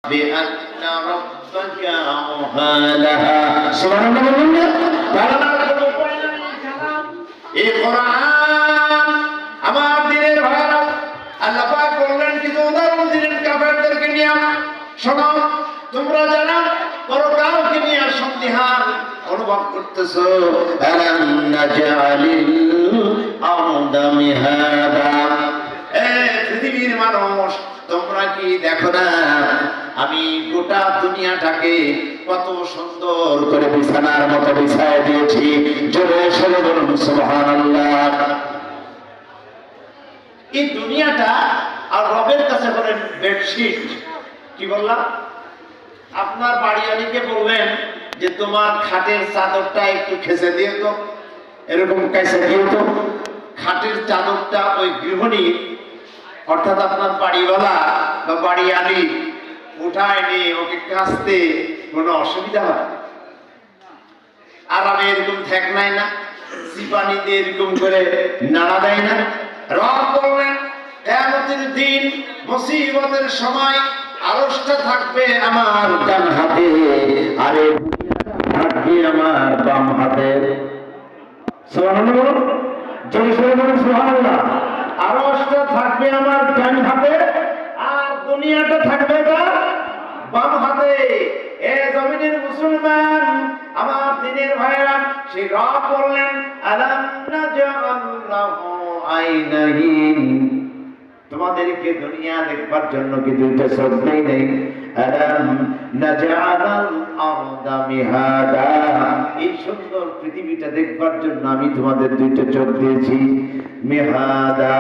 بأن ربك أوحى لها سبحان الله এই কোরআন আমার দিনের ভাইরা আল্লাহ পাক বললেন কিছু উদাহরণ দিলেন কাফেরদেরকে নিয়ে শোনো তোমরা যারা পরকালকে নিয়ে সন্দিহান অনুভব করতেছো আলাম নাজআলিল আরদা মিহাদা পৃথিবীর মানুষ তোমরা কি দেখো না আমি গোটা দুনিয়াটাকে কত সুন্দর করে বিছানার মতো বিছায় দিয়েছি জোরে সরে বলুন সুবহানাল্লাহ। এই দুনিয়াটা আর রবের কাছে বলেন বেডশিট। কি বললাম? আপনার বাড়িওয়ালিকে বললেন যে তোমার খাটের চাদরটা একটু খেচে দিয়ে তো, এরকম কাইসে দিয়ে তো। খাটের চাদরটা ওই গৃহিণী অর্থাৎ আপনার বাড়িওয়ালা বা বাড়িওয়ালি উঠায় নিয়ে ওকে কাচতে কোনো অসুবিধা হয়? আরামে এরকম ঠেক নাই না, চিপানি দিয়ে এরকম করে নাড়া দেয় না। রব বললেন কিয়ামতের দিন মুসিবতের সময় আরশটা থাকবে আমার ডান হাতে, আরে থাকবে আমার বাম হাতে। সুবহানাল্লাহ, জোরে জোরে বলুন সুবহানাল্লাহ। আরশটা থাকবে আমার ডান হাতে আর দুনিয়াটা থাকবে তার বাম হাতে। এ জমিনের মুসলমান আমার দিনের ভাইরা, সেই রব বললেন আলাম নাজআল্লাহু আইনাইন, তোমাদেরকে দুনিয়া দেখবার জন্য কি দুইটা চোখ নেই? আলাম নাজআলাল আরদা মিহাদা, এই সুন্দর পৃথিবীটা দেখবার জন্য আমি তোমাদের দুইটা চোখ দিয়েছি। মিহাদা,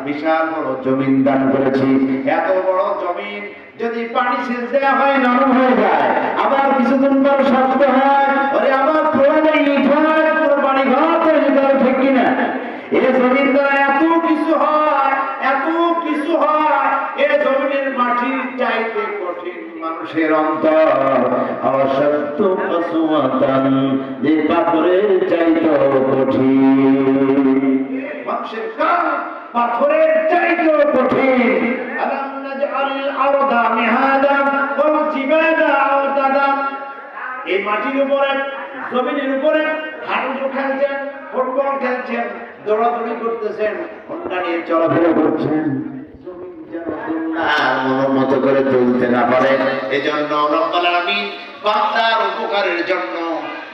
বিশাল বড় জমিন দান করেছি। এত বড় জমিন যদি পানি সেচ দেওয়া হয় নরম হয়ে যায়, আবার কিছুদিন পর শক্ত হয়, আরে আবার ফোড়ালে ইট হয়, পুরো বাড়ি ঘর তৈরি করে, ঠিক কিনা? এই জমিন দ্বারা এত কিছু হয়, এত কিছু হয়। এই জমিনের মাটির চাইতে কঠিন মানুষের অন্তর, অসত্য কসওয়াতান, যে পাথরের চাইতে কঠিন। মানুষের কান পাথরের চাইতে কঠিন। আলাম নাজআলিল আরদা মিহাদা ওয়াল জিবালা আওতাদা, এই মাটির উপরে জমিনের উপরে হাঁটু খেলছেন, ফুটবল খেলছেন, দৌড়াদৌড়ি করতেছেন, হোন্ডা নিয়ে চলাফেরা করছেন, জমিন যেন আল্লাহর মনের মতো করে চলতে না পারে। এজন্য রব্বুল আলামিন বান্দার উপকারের জন্য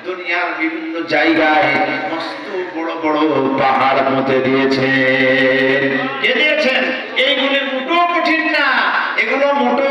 দুনিয়ার বিভিন্ন জায়গায় মস্ত বড় বড় পাহাড় মতে দিয়েছেন। কে দিয়েছেন? এইগুলো মোটো কঠিন না, এগুলো মোটো